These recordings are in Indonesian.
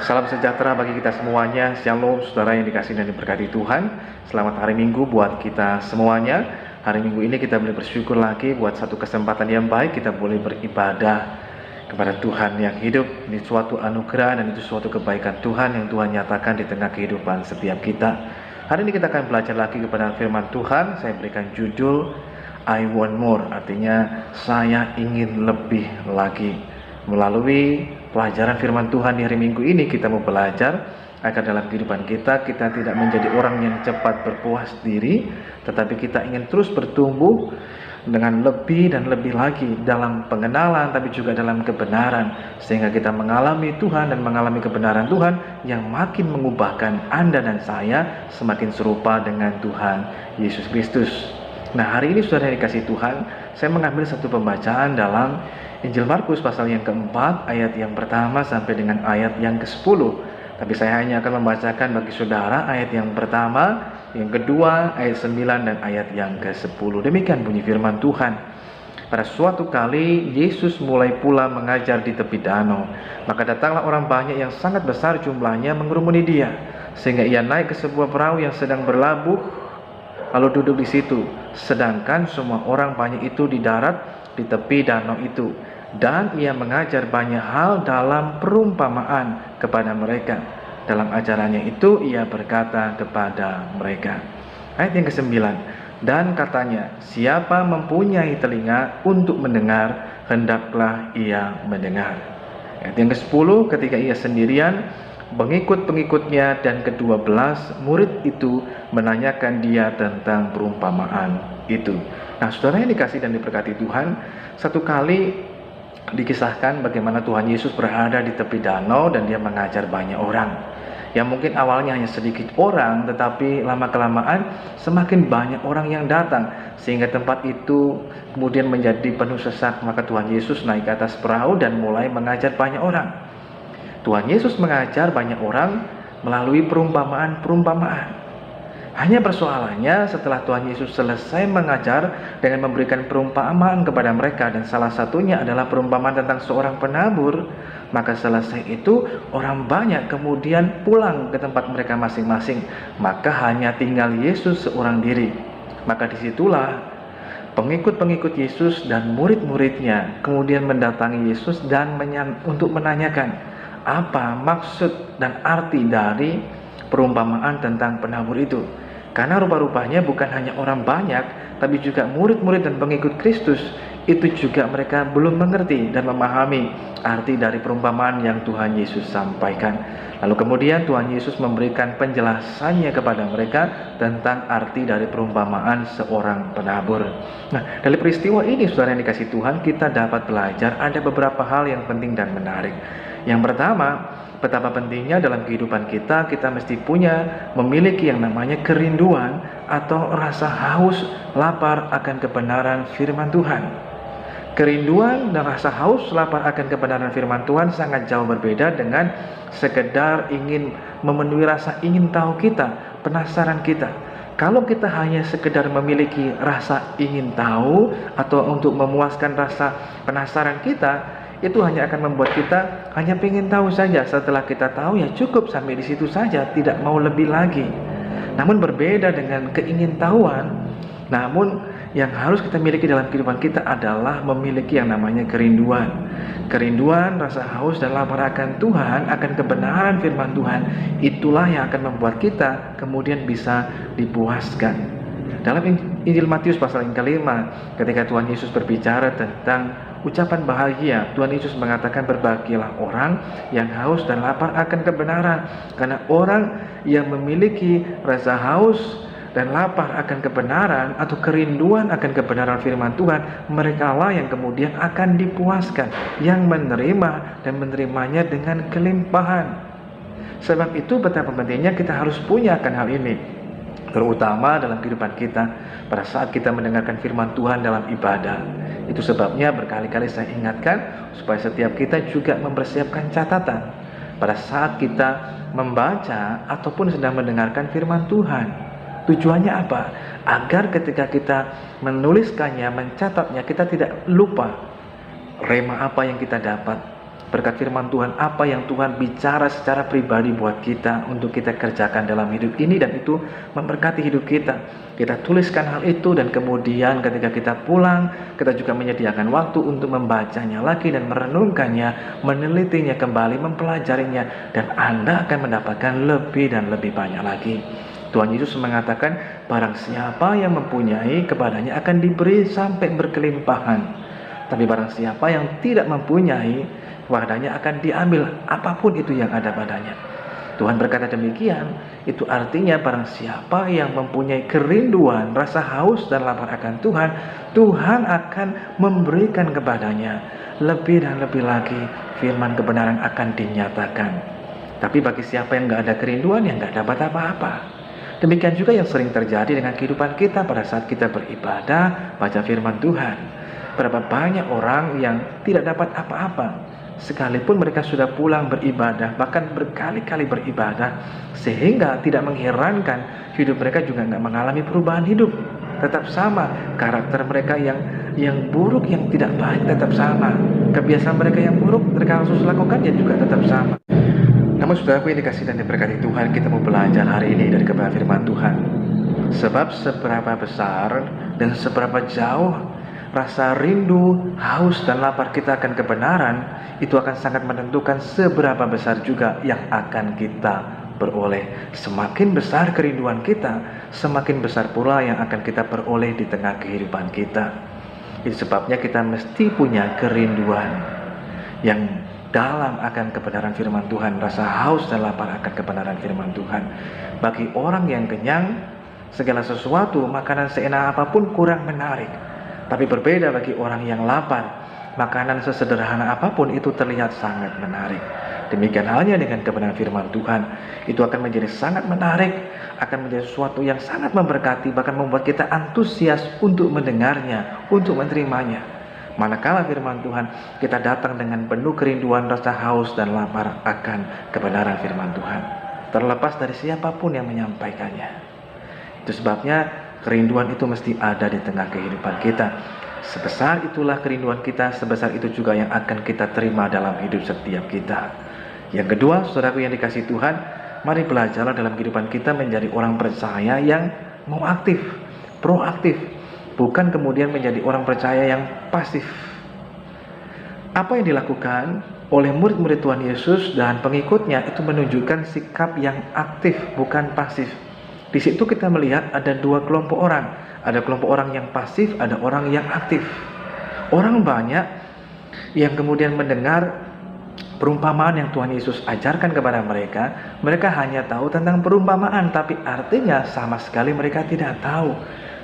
Salam sejahtera bagi kita semuanya. Shalom saudara yang dikasihi dan diberkati Tuhan. Selamat hari Minggu buat kita semuanya. Hari Minggu ini kita boleh bersyukur lagi buat satu kesempatan yang baik. Kita boleh beribadah kepada Tuhan yang hidup. Ini suatu anugerah dan itu suatu kebaikan Tuhan yang Tuhan nyatakan di tengah kehidupan setiap kita. Hari ini kita akan belajar lagi kepada firman Tuhan. Saya berikan judul I want more, artinya saya ingin lebih lagi. Melalui pelajaran firman Tuhan di hari Minggu ini kita mau belajar agar dalam kehidupan kita tidak menjadi orang yang cepat berpuas diri, tetapi kita ingin terus bertumbuh dengan lebih dan lebih lagi dalam pengenalan tapi juga dalam kebenaran, sehingga kita mengalami Tuhan dan mengalami kebenaran Tuhan yang makin mengubahkan Anda dan saya semakin serupa dengan Tuhan Yesus Kristus. Nah, hari ini saudara yang dikasihi Tuhan, saya mengambil satu pembacaan dalam Injil Markus pasal yang keempat, ayat yang pertama sampai dengan ayat yang ke-10. Tapi saya hanya akan membacakan bagi saudara ayat yang pertama, yang kedua, ayat 9 dan ayat yang ke-10. Demikian bunyi firman Tuhan. Pada suatu kali Yesus mulai pula mengajar di tepi danau. Maka datanglah orang banyak yang sangat besar jumlahnya mengerumuni dia, sehingga ia naik ke sebuah perahu yang sedang berlabuh, lalu duduk di situ. Sedangkan semua orang banyak itu di darat di tepi danau itu, dan ia mengajar banyak hal dalam perumpamaan kepada mereka. Dalam ajarannya itu ia berkata kepada mereka. Ayat yang ke-9, dan katanya, siapa mempunyai telinga untuk mendengar, hendaklah ia mendengar. Ayat yang ke-10, ketika ia sendirian, pengikut-pengikutnya dan ke-12 murid itu menanyakan dia tentang perumpamaan itu. Nah, saudara yang dikasihi dan diberkati Tuhan, satu kali dikisahkan bagaimana Tuhan Yesus berada di tepi danau dan dia mengajar banyak orang. Yang mungkin awalnya hanya sedikit orang, tetapi lama-kelamaan semakin banyak orang yang datang, sehingga tempat itu kemudian menjadi penuh sesak. Maka Tuhan Yesus naik ke atas perahu dan mulai mengajar banyak orang. Tuhan Yesus mengajar banyak orang melalui perumpamaan-perumpamaan. Hanya persoalannya setelah Tuhan Yesus selesai mengajar dengan memberikan perumpamaan kepada mereka, dan salah satunya adalah perumpamaan tentang seorang penabur, maka selesai itu orang banyak kemudian pulang ke tempat mereka masing-masing. Maka hanya tinggal Yesus seorang diri. Maka disitulah pengikut-pengikut Yesus dan murid-muridnya kemudian mendatangi Yesus dan untuk menanyakan apa maksud dan arti dari perumpamaan tentang penabur itu. Karena rupa-rupanya bukan hanya orang banyak, tapi juga murid-murid dan pengikut Kristus itu juga mereka belum mengerti dan memahami arti dari perumpamaan yang Tuhan Yesus sampaikan. Lalu kemudian Tuhan Yesus memberikan penjelasannya kepada mereka tentang arti dari perumpamaan seorang penabur. Nah, dari peristiwa ini saudara yang dikasihi Tuhan, kita dapat belajar ada beberapa hal yang penting dan menarik. Yang pertama, betapa pentingnya dalam kehidupan kita mesti memiliki yang namanya kerinduan atau rasa haus, lapar akan kebenaran firman Tuhan. Kerinduan dan rasa haus, lapar akan kebenaran firman Tuhan sangat jauh berbeda dengan sekedar ingin memenuhi rasa ingin tahu kita, penasaran kita. Kalau kita hanya sekedar memiliki rasa ingin tahu atau untuk memuaskan rasa penasaran kita, itu hanya akan membuat kita hanya ingin tahu saja. Setelah kita tahu ya cukup sampai di situ saja, tidak mau lebih lagi. Namun berbeda dengan keingintahuan, namun yang harus kita miliki dalam kehidupan kita adalah memiliki yang namanya kerinduan. Kerinduan, rasa haus dan lapar akan Tuhan, akan kebenaran firman Tuhan, itulah yang akan membuat kita kemudian bisa dipuaskan. Dalam Injil Matius pasal yang kelima, ketika Tuhan Yesus berbicara tentang ucapan bahagia, Tuhan Yesus mengatakan berbahagialah orang yang haus dan lapar akan kebenaran, karena orang yang memiliki rasa haus dan lapar akan kebenaran atau kerinduan akan kebenaran firman Tuhan, mereka lah yang kemudian akan dipuaskan, yang menerima dan menerimanya dengan kelimpahan. Sebab itu betapa pentingnya kita harus punya akan hal ini, terutama dalam kehidupan kita pada saat kita mendengarkan firman Tuhan dalam ibadah. Itu sebabnya berkali-kali saya ingatkan supaya setiap kita juga mempersiapkan catatan pada saat kita membaca ataupun sedang mendengarkan firman Tuhan. Tujuannya apa? Agar ketika kita menuliskannya, mencatatnya, kita tidak lupa rema apa yang kita dapat, Berkat firman Tuhan, apa yang Tuhan bicara secara pribadi buat kita untuk kita kerjakan dalam hidup ini, dan itu memberkati hidup kita. Kita tuliskan hal itu, dan kemudian ketika kita pulang, kita juga menyediakan waktu untuk membacanya lagi dan merenungkannya, menelitinya kembali, mempelajarinya, dan Anda akan mendapatkan lebih dan lebih banyak lagi. Tuhan Yesus mengatakan, barang siapa yang mempunyai, kepadanya akan diberi sampai berkelimpahan. Tapi barang siapa yang tidak mempunyai, kepadanya akan diambil apapun itu yang ada padanya. Tuhan berkata demikian, itu artinya barang siapa yang mempunyai kerinduan, rasa haus dan lapar akan Tuhan, Tuhan akan memberikan kepadanya lebih dan lebih lagi. Firman kebenaran akan dinyatakan. Tapi bagi siapa yang nggak ada kerinduan, yang nggak dapat apa-apa. Demikian juga yang sering terjadi dengan kehidupan kita pada saat kita beribadah, baca firman Tuhan. Berapa banyak orang yang tidak dapat apa-apa, sekalipun mereka sudah pulang beribadah, bahkan berkali-kali beribadah, sehingga tidak mengherankan hidup mereka juga nggak mengalami perubahan hidup. Tetap sama, karakter mereka yang buruk, yang tidak baik tetap sama. Kebiasaan mereka yang buruk, mereka harus lakukan ya juga tetap sama. Namun saudaraku yang dikasihi dan diberkati Tuhan, kita mau belajar hari ini dari kebenaran firman Tuhan. Sebab seberapa besar dan seberapa jauh rasa rindu, haus dan lapar kita akan kebenaran, itu akan sangat menentukan seberapa besar juga yang akan kita peroleh. Semakin besar kerinduan kita, semakin besar pula yang akan kita peroleh di tengah kehidupan kita. Itu sebabnya kita mesti punya kerinduan yang dalam akan kebenaran firman Tuhan, rasa haus dan lapar akan kebenaran firman Tuhan. Bagi orang yang kenyang, segala sesuatu, makanan seenak apapun kurang menarik. Tapi berbeda bagi orang yang lapar, makanan sesederhana apapun itu terlihat sangat menarik. Demikian halnya dengan kebenaran firman Tuhan, itu akan menjadi sangat menarik, akan menjadi sesuatu yang sangat memberkati, bahkan membuat kita antusias untuk mendengarnya, untuk menerimanya. Manakala firman Tuhan kita datang dengan penuh kerinduan, rasa haus dan lapar akan kebenaran firman Tuhan, terlepas dari siapapun yang menyampaikannya. Itu sebabnya kerinduan itu mesti ada di tengah kehidupan kita. Sebesar itulah kerinduan kita, sebesar itu juga yang akan kita terima dalam hidup setiap kita. Yang kedua, saudaraku yang dikasihi Tuhan, mari belajarlah dalam kehidupan kita menjadi orang percaya yang mau aktif, proaktif, bukan kemudian menjadi orang percaya yang pasif. Apa yang dilakukan oleh murid-murid Tuhan Yesus dan pengikutnya itu menunjukkan sikap yang aktif, bukan pasif. Di situ kita melihat ada dua kelompok orang. Ada kelompok orang yang pasif, ada orang yang aktif. Orang banyak yang kemudian mendengar perumpamaan yang Tuhan Yesus ajarkan kepada mereka. Mereka hanya tahu tentang perumpamaan, tapi artinya sama sekali mereka tidak tahu.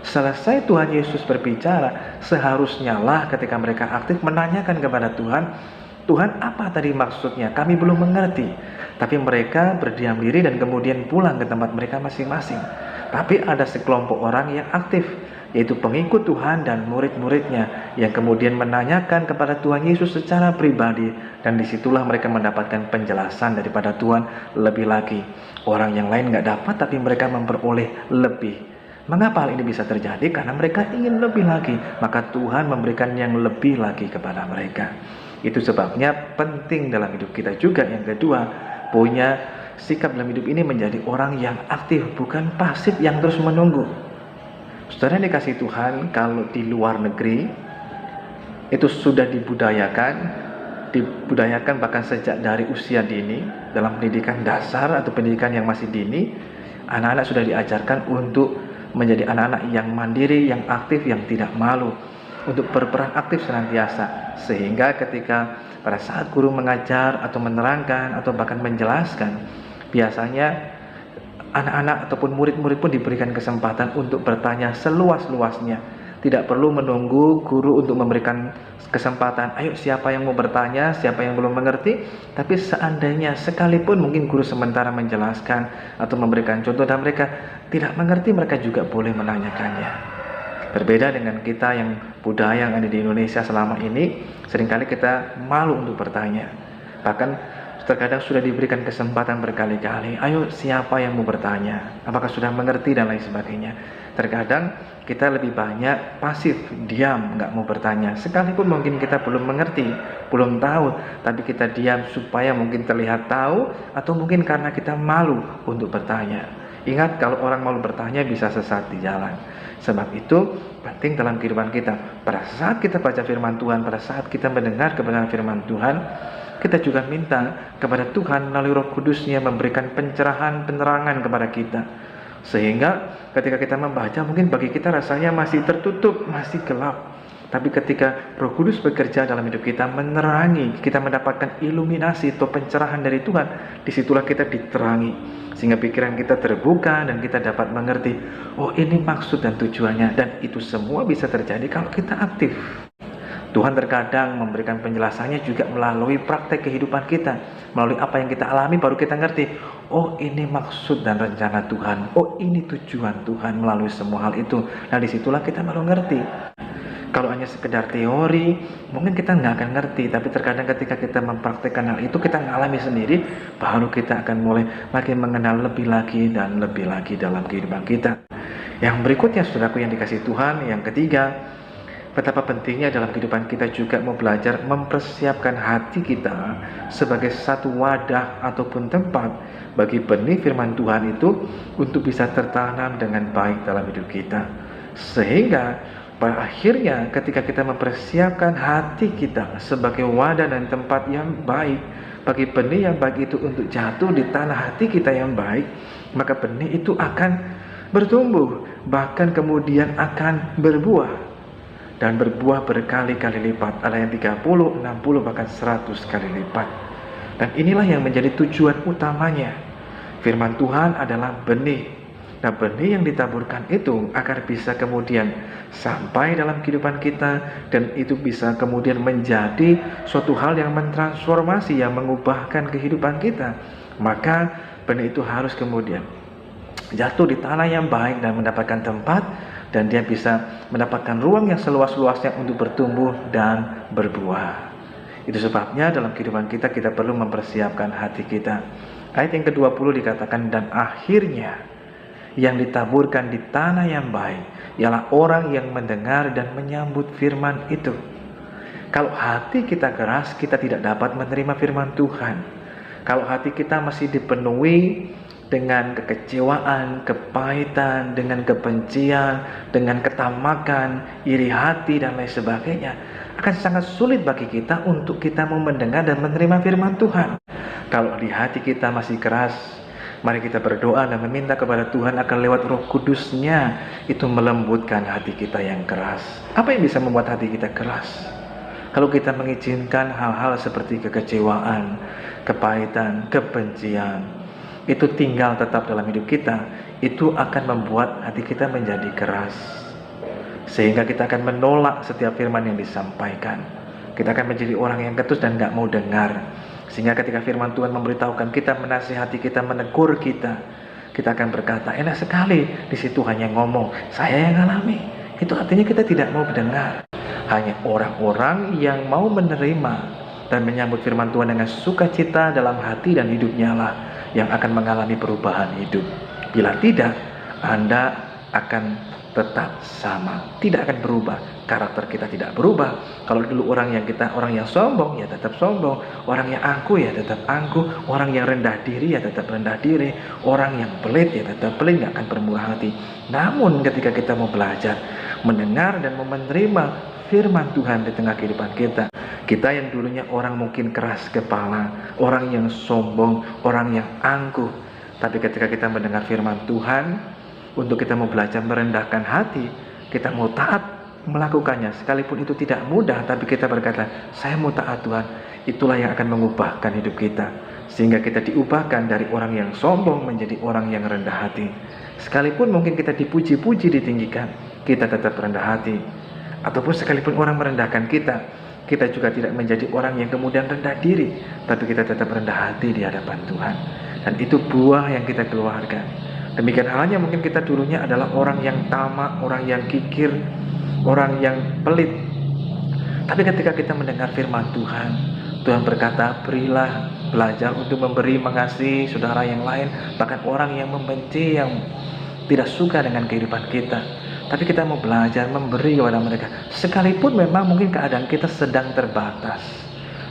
Selesai Tuhan Yesus berbicara, seharusnya lah ketika mereka aktif menanyakan kepada Tuhan, Tuhan apa tadi maksudnya? Kami belum mengerti. Tapi mereka berdiam diri dan kemudian pulang ke tempat mereka masing-masing. Tapi ada sekelompok orang yang aktif, yaitu pengikut Tuhan dan murid-muridnya, yang kemudian menanyakan kepada Tuhan Yesus secara pribadi. Dan disitulah mereka mendapatkan penjelasan daripada Tuhan lebih lagi. Orang yang lain gak dapat, tapi mereka memperoleh lebih. Mengapa hal ini bisa terjadi? Karena mereka ingin lebih lagi, maka Tuhan memberikan yang lebih lagi kepada mereka. Itu sebabnya penting dalam hidup kita juga. Yang kedua, punya sikap dalam hidup ini menjadi orang yang aktif, bukan pasif yang terus menunggu. Saudara yang dikasihi Tuhan, kalau di luar negeri itu sudah dibudayakan bahkan sejak dari usia dini, dalam pendidikan dasar atau pendidikan yang masih dini, anak-anak sudah diajarkan untuk menjadi anak-anak yang mandiri, yang aktif, yang tidak malu, untuk berperan aktif senantiasa. Sehingga ketika pada saat guru mengajar atau menerangkan atau bahkan menjelaskan, biasanya anak-anak ataupun murid-murid pun diberikan kesempatan untuk bertanya seluas-luasnya. Tidak perlu menunggu guru untuk memberikan kesempatan, ayo siapa yang mau bertanya, siapa yang belum mengerti. Tapi seandainya sekalipun mungkin guru sementara menjelaskan atau memberikan contoh dan mereka tidak mengerti, mereka juga boleh menanyakannya. Berbeda dengan kita yang budaya yang ada di Indonesia selama ini, seringkali kita malu untuk bertanya. Bahkan Terkadang sudah diberikan kesempatan berkali-kali, ayo siapa yang mau bertanya, apakah sudah mengerti dan lain sebagainya. Terkadang kita lebih banyak pasif, diam, nggak mau bertanya. Sekalipun mungkin kita belum mengerti, belum tahu, tapi kita diam supaya mungkin terlihat tahu, atau mungkin karena kita malu untuk bertanya. Ingat, kalau orang malu bertanya bisa sesat di jalan. Sebab itu penting dalam kehidupan kita. Pada saat kita baca firman Tuhan, pada saat kita mendengar kebenaran firman Tuhan, kita juga minta kepada Tuhan melalui Roh Kudus-Nya memberikan pencerahan, penerangan kepada kita. Sehingga ketika kita membaca, mungkin bagi kita rasanya masih tertutup, masih gelap. Tapi ketika Roh Kudus bekerja dalam hidup kita, menerangi, kita mendapatkan iluminasi atau pencerahan dari Tuhan, disitulah kita diterangi. Sehingga pikiran kita terbuka dan kita dapat mengerti, oh ini maksud dan tujuannya. Dan itu semua bisa terjadi kalau kita aktif. Tuhan terkadang memberikan penjelasannya juga melalui praktek kehidupan kita. Melalui apa yang kita alami baru kita ngerti, oh ini maksud dan rencana Tuhan. Oh ini tujuan Tuhan melalui semua hal itu. Nah disitulah kita baru ngerti. Kalau hanya sekedar teori, mungkin kita nggak akan ngerti. Tapi terkadang ketika kita mempraktekkan hal itu, kita ngalami sendiri, baru kita akan mulai makin mengenal lebih lagi dan lebih lagi dalam kehidupan kita. Yang berikutnya, saudaraku yang dikasihi Tuhan, yang ketiga, betapa pentingnya dalam kehidupan kita juga mau belajar mempersiapkan hati kita sebagai satu wadah ataupun tempat bagi benih firman Tuhan itu untuk bisa tertanam dengan baik dalam hidup kita. Sehingga pada akhirnya ketika kita mempersiapkan hati kita sebagai wadah dan tempat yang baik bagi benih yang baik itu untuk jatuh di tanah hati kita yang baik, maka benih itu akan bertumbuh, bahkan kemudian akan berbuah. Dan berbuah berkali-kali lipat. Ada yang 30, 60, bahkan 100 kali lipat. Dan inilah yang menjadi tujuan utamanya. Firman Tuhan adalah benih. Nah benih yang ditaburkan itu agar bisa kemudian sampai dalam kehidupan kita. Dan itu bisa kemudian menjadi suatu hal yang mentransformasi, yang mengubahkan kehidupan kita. Maka benih itu harus kemudian jatuh di tanah yang baik dan mendapatkan tempat, dan dia bisa mendapatkan ruang yang seluas-luasnya untuk bertumbuh dan berbuah. Itu sebabnya dalam kehidupan kita, kita perlu mempersiapkan hati kita. Ayat yang ke-20 dikatakan, dan akhirnya yang ditaburkan di tanah yang baik ialah orang yang mendengar dan menyambut firman itu. Kalau hati kita keras, kita tidak dapat menerima firman Tuhan. Kalau hati kita masih dipenuhi dengan kekecewaan, kepahitan, dengan kebencian, dengan ketamakan, iri hati, dan lain sebagainya, akan sangat sulit bagi kita untuk kita mau mendengar dan menerima firman Tuhan. Kalau di hati kita masih keras, mari kita berdoa dan meminta kepada Tuhan akan lewat Roh Kudus-Nya itu melembutkan hati kita yang keras. Apa yang bisa membuat hati kita keras? Kalau kita mengizinkan hal-hal seperti kekecewaan, kepahitan, kebencian, itu tinggal tetap dalam hidup kita, itu akan membuat hati kita menjadi keras. Sehingga kita akan menolak setiap firman yang disampaikan. Kita akan menjadi orang yang ketus dan gak mau dengar. Sehingga ketika firman Tuhan memberitahukan kita, menasihati kita, menegur kita, kita akan berkata, enak sekali, di situ hanya ngomong, saya yang alami. Itu artinya kita tidak mau mendengar. Hanya orang-orang yang mau menerima dan menyambut firman Tuhan dengan sukacita dalam hati dan hidupnya lah yang akan mengalami perubahan hidup. Bila tidak, Anda akan tetap sama, tidak akan berubah. Karakter kita tidak berubah. Kalau dulu orang yang sombong, ya tetap sombong. Orang yang angkuh, ya tetap angkuh. Orang yang rendah diri, ya tetap rendah diri. Orang yang pelit, ya tetap pelit, gak akan bermurah hati. Namun ketika kita mau belajar, mendengar dan menerima firman Tuhan di tengah kehidupan kita, kita yang dulunya orang mungkin keras kepala, orang yang sombong, orang yang angkuh, tapi ketika kita mendengar firman Tuhan, untuk kita mau belajar merendahkan hati, kita mau taat melakukannya, sekalipun itu tidak mudah, tapi kita berkata, saya mau taat Tuhan, itulah yang akan mengubahkan hidup kita, sehingga kita diubahkan dari orang yang sombong menjadi orang yang rendah hati. Sekalipun mungkin kita dipuji-puji, ditinggikan, kita tetap rendah hati. Ataupun sekalipun orang merendahkan kita, kita juga tidak menjadi orang yang kemudian rendah diri, tapi kita tetap rendah hati di hadapan Tuhan. Dan itu buah yang kita keluarkan. Demikian halnya mungkin kita dulunya adalah orang yang tamak, orang yang kikir, orang yang pelit. Tapi ketika kita mendengar firman Tuhan, Tuhan berkata, berilah, belajar untuk memberi, mengasihi saudara yang lain, bahkan orang yang membenci, yang tidak suka dengan kehidupan kita. Tapi kita mau belajar memberi kepada mereka, sekalipun memang mungkin keadaan kita sedang terbatas,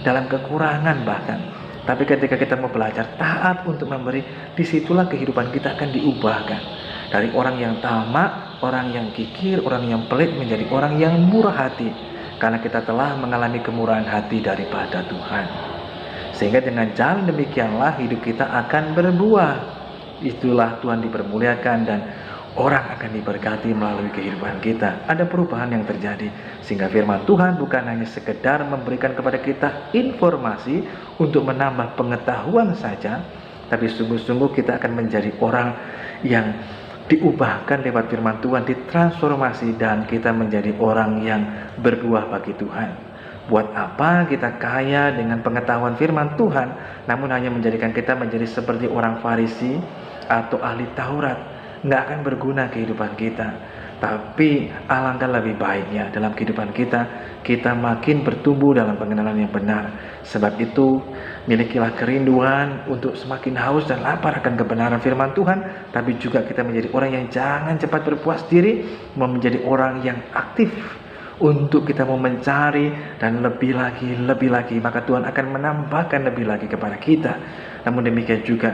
dalam kekurangan bahkan. Tapi ketika kita mau belajar taat untuk memberi, disitulah kehidupan kita akan diubahkan. Dari orang yang tamak, orang yang kikir, orang yang pelit, menjadi orang yang murah hati, karena kita telah mengalami kemurahan hati daripada Tuhan. Sehingga dengan jalan demikianlah hidup kita akan berbuah. Itulah Tuhan dipermuliakan dan orang akan diberkati melalui kehidupan kita. Ada perubahan yang terjadi, sehingga firman Tuhan bukan hanya sekedar memberikan kepada kita informasi untuk menambah pengetahuan saja, tapi sungguh-sungguh kita akan menjadi orang yang diubahkan lewat firman Tuhan, ditransformasi, dan kita menjadi orang yang berbuah bagi Tuhan. Buat apa kita kaya dengan pengetahuan firman Tuhan, namun hanya menjadikan kita menjadi seperti orang Farisi atau ahli Taurat? Nggak akan berguna kehidupan kita. Tapi alangkah lebih baiknya dalam kehidupan kita makin bertumbuh dalam pengenalan yang benar. Sebab itu, milikilah kerinduan untuk semakin haus dan lapar akan kebenaran firman Tuhan. Tapi juga kita menjadi orang yang jangan cepat berpuas diri, menjadi orang yang aktif untuk kita mau mencari dan lebih lagi, maka Tuhan akan menambahkan lebih lagi kepada kita. Namun demikian juga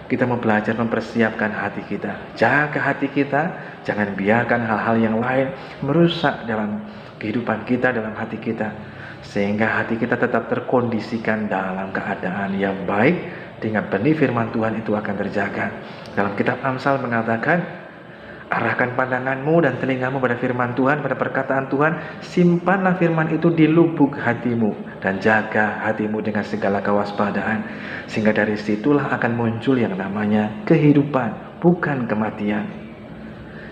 kita mau belajar mempersiapkan hati kita. Jaga hati kita, jangan biarkan hal-hal yang lain merusak dalam kehidupan kita, dalam hati kita, sehingga hati kita tetap terkondisikan dalam keadaan yang baik. Dengan benih firman Tuhan itu akan terjaga. Dalam kitab Amsal mengatakan, arahkan pandanganmu dan telingamu pada firman Tuhan, pada perkataan Tuhan. Simpanlah firman itu di lubuk hatimu dan jaga hatimu dengan segala kewaspadaan, sehingga dari situlah akan muncul yang namanya kehidupan, bukan kematian.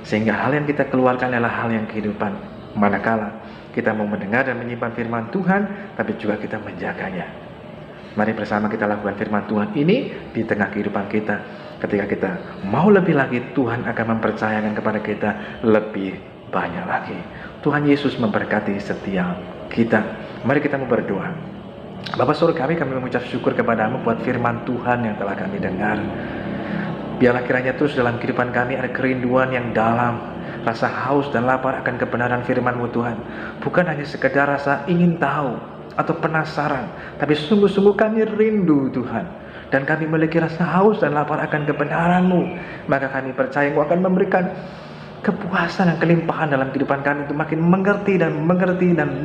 Sehingga hal yang kita keluarkan adalah hal yang kehidupan, manakala kita mau mendengar dan menyimpan firman Tuhan, tapi juga kita menjaganya. Mari bersama kita lakukan firman Tuhan ini di tengah kehidupan kita. Ketika kita mau lebih lagi, Tuhan akan mempercayakan kepada kita lebih banyak lagi. Tuhan Yesus memberkati setiap kita. Mari kita mau berdoa. Bapa surga kami mengucap syukur kepadamu buat firman Tuhan yang telah kami dengar. Biarlah kiranya terus dalam kehidupan kami ada kerinduan yang dalam, rasa haus dan lapar akan kebenaran firman-Mu Tuhan. Bukan hanya sekedar rasa ingin tahu atau penasaran, tapi sungguh-sungguh kami rindu Tuhan. Dan kami memiliki rasa haus dan lapar akan kebenaran-Mu. Maka kami percaya Engkau akan memberikan kepuasan dan kelimpahan dalam kehidupan kami untuk makin mengerti dan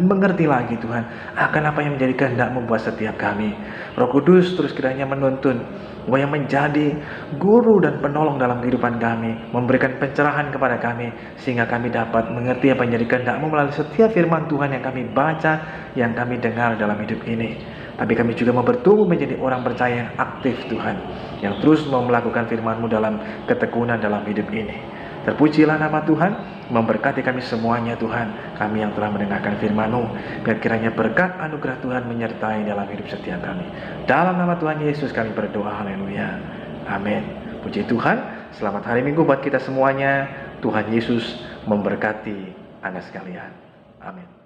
mengerti lagi Tuhan akan apa yang menjadi kehendak-Mu buat setiap kami. Roh Kudus terus kiranya menuntun, yang menjadi guru dan penolong dalam kehidupan kami, memberikan pencerahan kepada kami, sehingga kami dapat mengerti apa yang menjadi kehendak-Mu melalui setiap firman Tuhan yang kami baca, yang kami dengar dalam hidup ini. Tapi kami juga mau bertumbuh menjadi orang percaya yang aktif Tuhan, yang terus mau melakukan firman-Mu dalam ketekunan dalam hidup ini. Terpujilah nama Tuhan, memberkati kami semuanya Tuhan, kami yang telah mendengarkan firman-Mu. Biar kiranya berkat anugerah Tuhan menyertai dalam hidup setiap kami. Dalam nama Tuhan Yesus kami berdoa, haleluya, amin. Puji Tuhan, selamat hari Minggu buat kita semuanya. Tuhan Yesus memberkati Anda sekalian, amin.